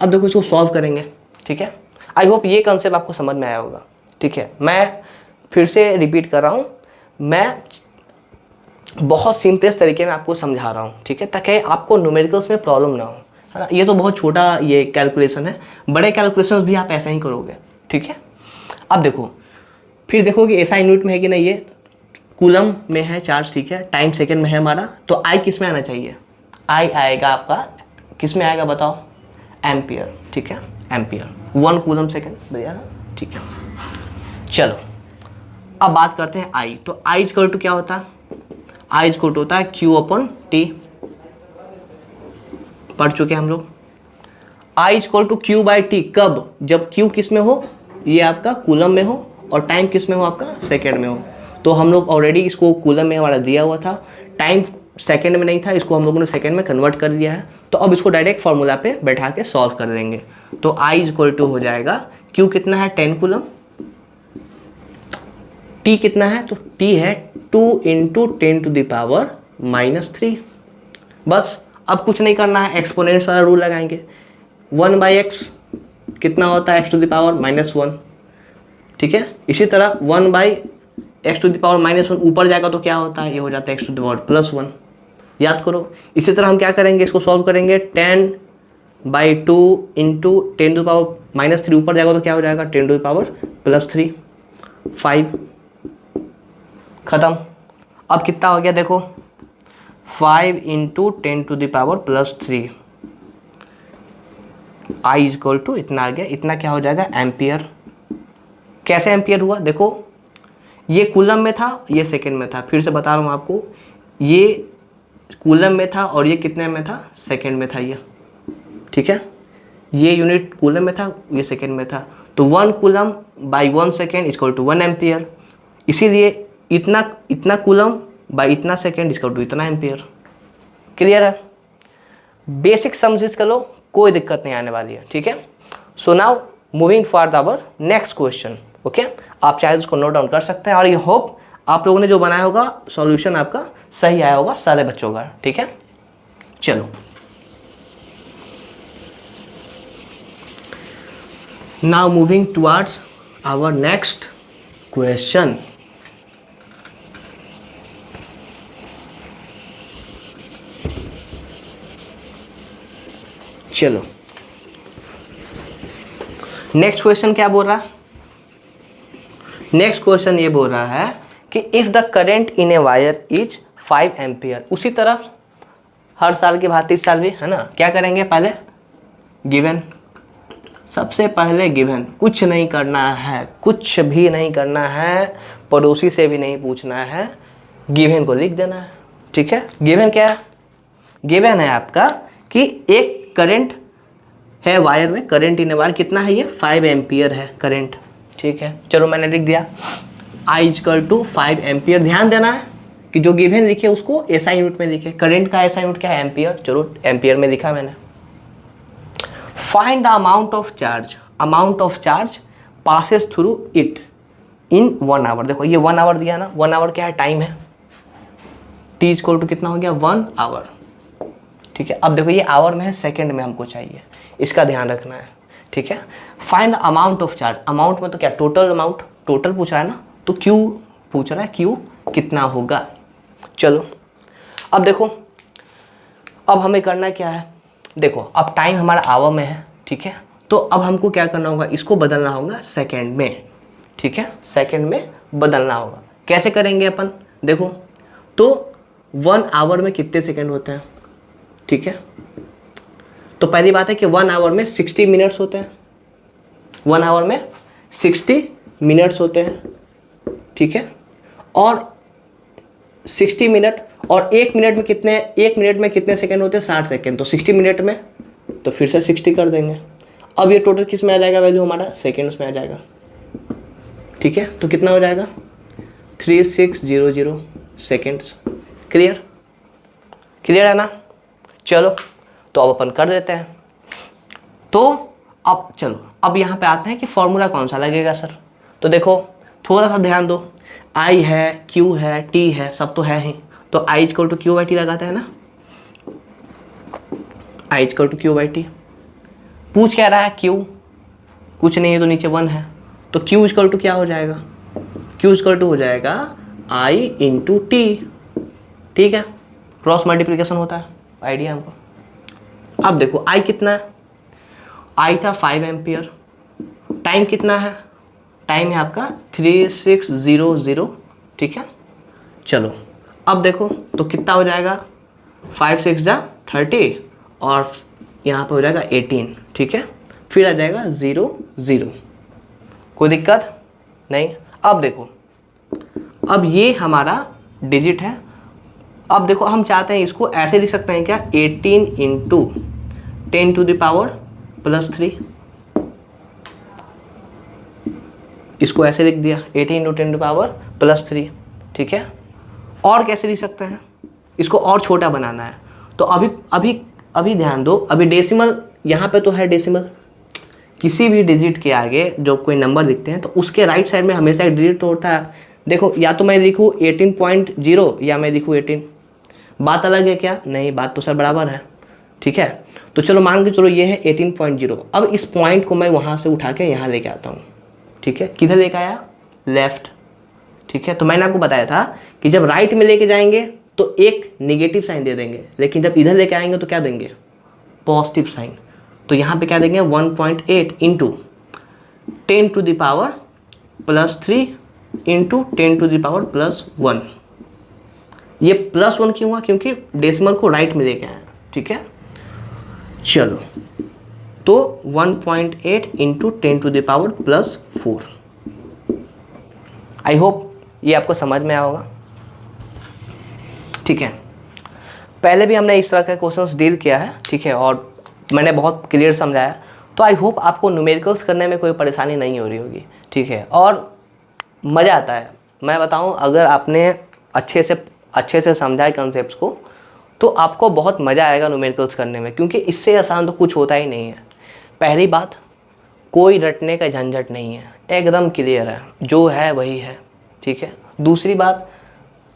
अब देखो इसको सॉल्व करेंगे। ठीक है, आई होप ये कंसेप्ट आपको समझ में आया होगा। ठीक है, मैं फिर से रिपीट कर रहा हूँ, मैं बहुत सिंपलेस्ट तरीके में आपको समझा रहा हूँ। ठीक है, ताकि आपको न्यूमेरिकल्स में प्रॉब्लम ना हो, है ना। ये तो बहुत छोटा ये कैलकुलेशन है, बड़े कैलकुलेशंस भी आप ऐसा ही करोगे। ठीक है, अब देखो फिर देखो कि ऐसा यूनिट में है कि नहीं, ये कूलम में है चार्ज। ठीक है, टाइम सेकेंड में है हमारा, तो आई किस में आना चाहिए? आई आएगा आपका किस में आएगा बताओ? एम्पियर। ठीक है, एम्पियर 1 कूलम सेकेंड, बढ़िया ना। ठीक है, चलो अब बात करते हैं आई। तो आई इक्वल टू क्या होता है? आई इक्वल टू होता है Q/T। पढ़ चुके हम लोग। आई इक्वल टू Q/T कब? जब Q किस में हो? ये आपका कूलम में हो, और टाइम किस में हो? आपका सेकेंड में हो। तो हम लोग ऑलरेडी इसको कूलम में हमारा दिया हुआ था, टाइम सेकेंड में नहीं था, इसको हम लोगों ने सेकेंड में कन्वर्ट कर दिया है। तो अब इसको डायरेक्ट फार्मूला पे बैठा के सॉल्व कर देंगे। तो I इक्वल टू हो जाएगा Q कितना है? 10 कूलम। T कितना है? तो T है 2 इंटू 10⁻³ बस, अब कुछ नहीं करना है, एक्सपोनेंट्स वाला रूल लगाएंगे। 1/x कितना होता है? x⁻⁻1। ठीक है, इसी तरह 1/x⁻⁻1 ऊपर जाएगा तो क्या होता है? ये हो जाता है x⁻+1। याद करो। इसी तरह हम क्या करेंगे, इसको सॉल्व करेंगे। 10/2 इंटू 10⁻³ ऊपर जाएगा तो क्या हो जाएगा? 10⁻+3 5। खत्म। अब कितना हो गया देखो, 5 इंटू 10⁻+3। I इक्वल टू इतना आ गया, इतना क्या हो जाएगा? एम्पियर। कैसे एम्पियर हुआ? देखो ये कूलम में था, ये सेकेंड में था। फिर से बता रहा हूँ आपको, ये कूलम में था और ये कितने में था? सेकेंड में था ये। ठीक है, ये यूनिट कूलम में था, ये सेकेंड में था। तो 1 coulomb by 1 second equal to 1 ampere. इसीलिए इतना कूलम बाई इतना सेकेंड इक्वल टू इतना एम्पियर। क्लियर है? बेसिक समझ कर लो, कोई दिक्कत नहीं आने वाली है। ठीक है, so now moving for our next question. Okay, आप चाहे उसको नोट डाउन कर सकते हैं, और ये होप आप लोगों ने जो बनाया होगा सॉल्यूशन आपका सही आया होगा सारे बच्चों का। ठीक है, चलो now moving towards our next question. चलो नेक्स्ट क्वेश्चन क्या बोल रहा है? नेक्स्ट क्वेश्चन ये बोल रहा है कि if the current in a wire is 5 ampere. उसी तरह हर साल की भांति इस साल भी, है ना, क्या करेंगे? पहले गिवन, सबसे पहले गिवन। कुछ नहीं करना है, कुछ भी नहीं करना है, पड़ोसी से भी नहीं पूछना है, गिवन को लिख देना है। ठीक है, गिवन क्या है? गिवन है आपका कि एक करंट है वायर में, करंट इन वायर कितना है? ये 5 एम्पियर है करंट। ठीक है, चलो मैंने लिख दिया I इक्वल टू 5 एम्पियर। ध्यान देना है कि जो गिवन लिखे उसको ऐसा यूनिट में लिखे। करंट का ऐसा यूनिट क्या है? एम्पियर। चलो एम्पियर में लिखा मैंने। Find the amount of charge, amount of charge passes through it in 1 hour. देखो ये 1 आवर दिया ना, 1 आवर क्या है, टाइम है, t इक्वल टू कितना हो गया, 1 आवर। ठीक है, अब देखो ये आवर में है, सेकंड में हमको चाहिए, इसका ध्यान रखना है। ठीक है, find the amount of charge. Amount में तो क्या, टोटल अमाउंट, टोटल पूछ रहा है ना, तो क्यू पूछ रहा है, क्यू कितना होगा। चलो अब देखो, अब हमें करना क्या है, देखो अब टाइम हमारा आवर में है। ठीक है, तो अब हमको क्या करना होगा, इसको बदलना होगा सेकंड में। ठीक है, सेकंड में बदलना होगा। कैसे करेंगे अपन, देखो तो 1 आवर में कितने सेकंड होते हैं। ठीक है, तो पहली बात है कि 1 आवर में 60 मिनट्स होते हैं, 1 आवर में 60 मिनट्स होते हैं। ठीक है, और 60 मिनट और 1 मिनट में कितने, 1 मिनट में कितने सेकंड होते हैं, 60 सेकंड। तो 60 मिनट में तो फिर से 60 कर देंगे। अब ये टोटल किस में आ जाएगा, वैल्यू हमारा सेकंड्स में आ जाएगा। ठीक है, तो कितना हो जाएगा, 3600 सेकंड्स। क्लियर, क्लियर है ना। चलो तो अब अपन कर देते हैं। तो अब चलो, अब यहाँ पे आते हैं कि फॉर्मूला कौन सा लगेगा सर। तो देखो थोड़ा सा ध्यान दो, I है, Q है, T है, सब तो है ही। तो I equal to Q by T लगाते हैं ना, I equal to Q by T. पूछ क्या रहा है, Q कुछ नहीं है तो नीचे 1 है, तो Q इक्वल टू क्या हो जाएगा, Q इक्वल टू हो जाएगा I इंटू टी। ठीक है, क्रॉस मल्टीप्लिकेशन होता है, आइडिया हमको। अब देखो I कितना है, I था 5 एम्पियर, टाइम कितना है, टाइम है आपका 3600। ठीक है, चलो अब देखो तो कितना हो जाएगा, 5 6 जा 30 और यहाँ पे हो जाएगा 18। ठीक है, फिर आ जाएगा 0 0, कोई दिक्कत नहीं। अब देखो, अब ये हमारा डिजिट है। अब देखो हम चाहते हैं इसको ऐसे लिख सकते हैं क्या, 18 into 10 to the power plus 3, इसको ऐसे लिख दिया 18 इंटू 10 टू पावर प्लस 3। ठीक है, और कैसे लिख सकते हैं, इसको और छोटा बनाना है। तो अभी अभी अभी ध्यान दो, अभी डेसिमल यहाँ पे तो है, डेसिमल किसी भी डिजिट के आगे जो कोई नंबर दिखते हैं तो उसके राइट साइड में हमेशा एक डिजिट तो होता है। देखो या तो मैं लिखूँ 18.0 या मैं लिखूँ 18, बात अलग है क्या, नहीं बात तो सर बराबर है। ठीक है, तो चलो मान के चलो ये है 18.0। अब इस पॉइंट को मैं वहाँ से उठा के यहाँ लेके आता हूँ। ठीक है, किधर लेके आया, लेफ्ट। ठीक है, तो मैंने आपको बताया था कि जब राइट में लेके जाएंगे तो एक नेगेटिव साइन दे देंगे, लेकिन जब इधर लेके आएंगे तो क्या देंगे, पॉजिटिव साइन। तो यहाँ पे क्या देंगे, 1.8 into 10 to the power plus 3 into 10 to the power plus 1। ये प्लस 1 क्यों हुआ, क्योंकि डेसिमल को राइट में लेके आए। ठीक है, चलो तो 1.8 into 10 to the power plus 4। I hope ये आपको समझ में आया होगा। ठीक है, पहले भी हमने इस तरह के क्वेश्चंस डील किया है। ठीक है, और मैंने बहुत क्लियर समझाया, तो आई होप आपको न्यूमेरिकल्स करने में कोई परेशानी नहीं हो रही होगी। ठीक है, और मज़ा आता है। मैं बताऊं, अगर आपने अच्छे से समझा है कॉन्सेप्ट्स को तो आपको बहुत मज़ा आएगा न्यूमेरिकल्स करने में, क्योंकि इससे आसान तो कुछ होता ही नहीं है। पहली बात, कोई रटने का झंझट नहीं है, एकदम क्लियर है, जो है वही है। ठीक है, दूसरी बात,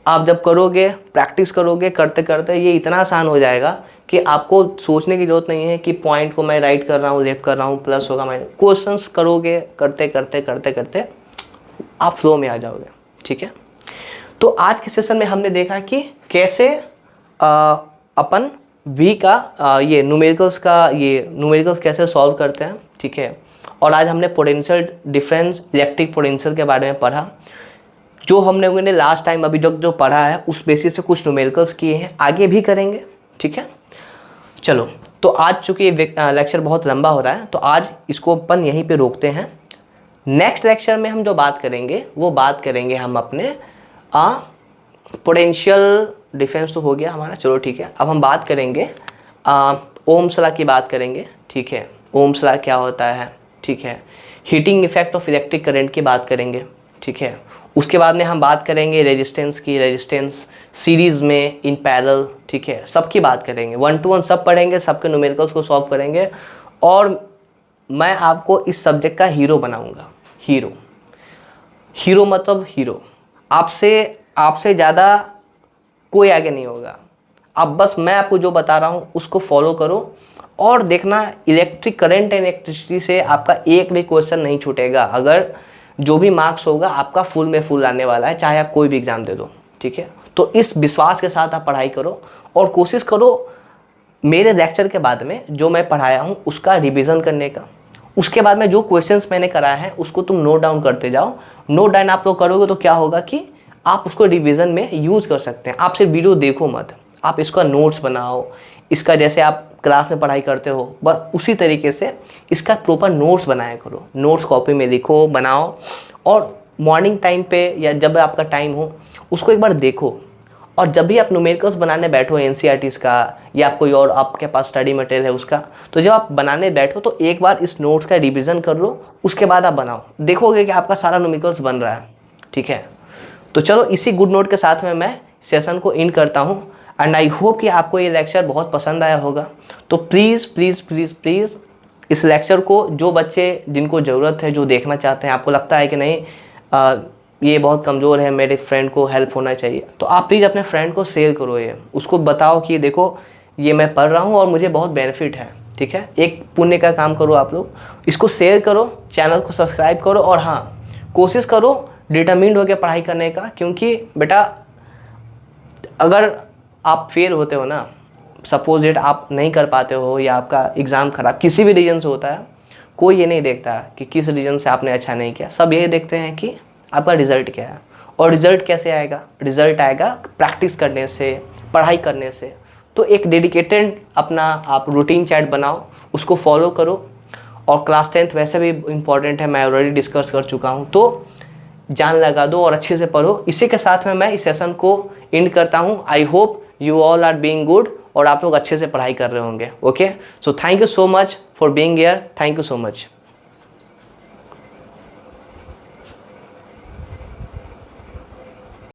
आप जब करोगे, प्रैक्टिस करोगे, करते करते ये इतना आसान हो जाएगा कि आपको सोचने की ज़रूरत नहीं है कि पॉइंट को मैं राइट कर रहा हूँ, लेफ्ट कर रहा हूँ, प्लस होगा माइनस। क्वेश्चंस करोगे, करते करते करते करते आप फ्लो में आ जाओगे। ठीक है, तो आज के सेशन में हमने देखा कि कैसे अपन वी का ये न्यूमेरिकल्स कैसे सॉल्व करते हैं। ठीक है, और आज हमने पोटेंशियल डिफरेंस, इलेक्ट्रिक पोटेंशियल के बारे में पढ़ा। जो हमने लास्ट टाइम अभी जो पढ़ा है उस बेसिस पे कुछ न्यूमेरिकल्स किए हैं, आगे भी करेंगे। ठीक है, चलो तो आज चूँकि लेक्चर बहुत लंबा हो रहा है तो आज इसको अपन यहीं पे रोकते हैं। नेक्स्ट लेक्चर में हम जो बात करेंगे वो बात करेंगे हम अपने पोटेंशियल डिफरेंस तो हो गया हमारा, चलो ठीक है। अब हम बात करेंगे ओम्स लॉ की बात करेंगे। ठीक है, ओम्स लॉ क्या होता है। ठीक है, heating effect of electric current की बात करेंगे। ठीक है, उसके बाद में हम बात करेंगे रेजिस्टेंस की, रेजिस्टेंस सीरीज़ में, इन पैरेलल। ठीक है, सबकी बात करेंगे, 1 to 1 सब पढ़ेंगे, सबके न्यूमेरिकल्स को सॉल्व करेंगे। और मैं आपको इस सब्जेक्ट का हीरो बनाऊंगा, हीरो। हीरो मतलब हीरो, आपसे ज़्यादा कोई आगे नहीं होगा। अब बस मैं आपको जो बता रहा हूँ उसको फॉलो करो और देखना इलेक्ट्रिक करंट एंड इलेक्ट्रिसिटी से आपका एक भी क्वेश्चन नहीं छूटेगा। अगर जो भी मार्क्स होगा आपका फुल में फुल आने वाला है, चाहे आप कोई भी एग्ज़ाम दे दो, ठीक है। तो इस विश्वास के साथ आप पढ़ाई करो और कोशिश करो मेरे लेक्चर के बाद में जो मैं पढ़ाया हूँ उसका रिवीजन करने का। उसके बाद में जो क्वेश्चंस मैंने कराया है उसको तुम नोट डाउन करते जाओ। नोट डाउन आप लोग करोगे तो क्या होगा कि आप उसको रिवीजन में यूज़ कर सकते हैं। आप सिर्फ वीडियो देखो मत, आप इसका नोट्स बनाओ। इसका जैसे आप क्लास में पढ़ाई करते हो बस उसी तरीके से इसका प्रॉपर नोट्स बनाया करो। नोट्स कॉपी में लिखो, बनाओ और मॉर्निंग टाइम पे या जब आपका टाइम हो उसको एक बार देखो। और जब भी आप न्यूमेरिकल्स बनाने बैठो एनसीईआरटीज़ का या कोई और आपके पास स्टडी मटेरियल है उसका, तो जब आप बनाने बैठो तो एक बार इस नोट्स का रिवीजन कर लो, उसके बाद आप बनाओ। देखोगे कि आपका सारा न्यूमेरिकल्स बन रहा है, ठीक है। तो चलो इसी गुड नोट के साथ में मैं सेशन को इन करता हूँ एंड आई होप कि आपको ये लेक्चर बहुत पसंद आया होगा। तो प्लीज़ प्लीज़ प्लीज़ प्लीज़ इस लेक्चर को जो बच्चे जिनको ज़रूरत है, जो देखना चाहते हैं, आपको लगता है कि नहीं ये बहुत कमज़ोर है, मेरे फ्रेंड को हेल्प होना चाहिए, तो आप प्लीज़ अपने फ्रेंड को शेयर करो। ये उसको बताओ कि देखो ये मैं पढ़ रहा हूँ और मुझे बहुत बेनिफिट है, ठीक है। एक पुण्य का काम करो आप लोग, इसको शेयर करो, चैनल को सब्सक्राइब करो और हाँ कोशिश करो डिटरमिन्ड होकर पढ़ाई करने का। क्योंकि बेटा अगर आप फेल होते हो ना, सपोज इट आप नहीं कर पाते हो या आपका एग्ज़ाम ख़राब किसी भी रीज़न से होता है, कोई ये नहीं देखता कि किस रीज़न से आपने अच्छा नहीं किया। सब यही देखते हैं कि आपका रिज़ल्ट क्या है। और रिज़ल्ट कैसे आएगा? रिज़ल्ट आएगा प्रैक्टिस करने से, पढ़ाई करने से। तो एक डेडिकेटेड अपना आप रूटीन चैट बनाओ, उसको फॉलो करो। और क्लास 10th वैसे भी इम्पॉर्टेंट है, मैं ऑलरेडी डिस्कस कर चुका हूँ, तो जान लगा दो और अच्छे से पढ़ो। इसी के साथ में मैं इस सेशन को एंड करता हूँ। I hope you all are being good और आप लोग अच्छे से पढ़ाई कर रहे होंगे। Okay, so thank you so much for being here. Thank you so much.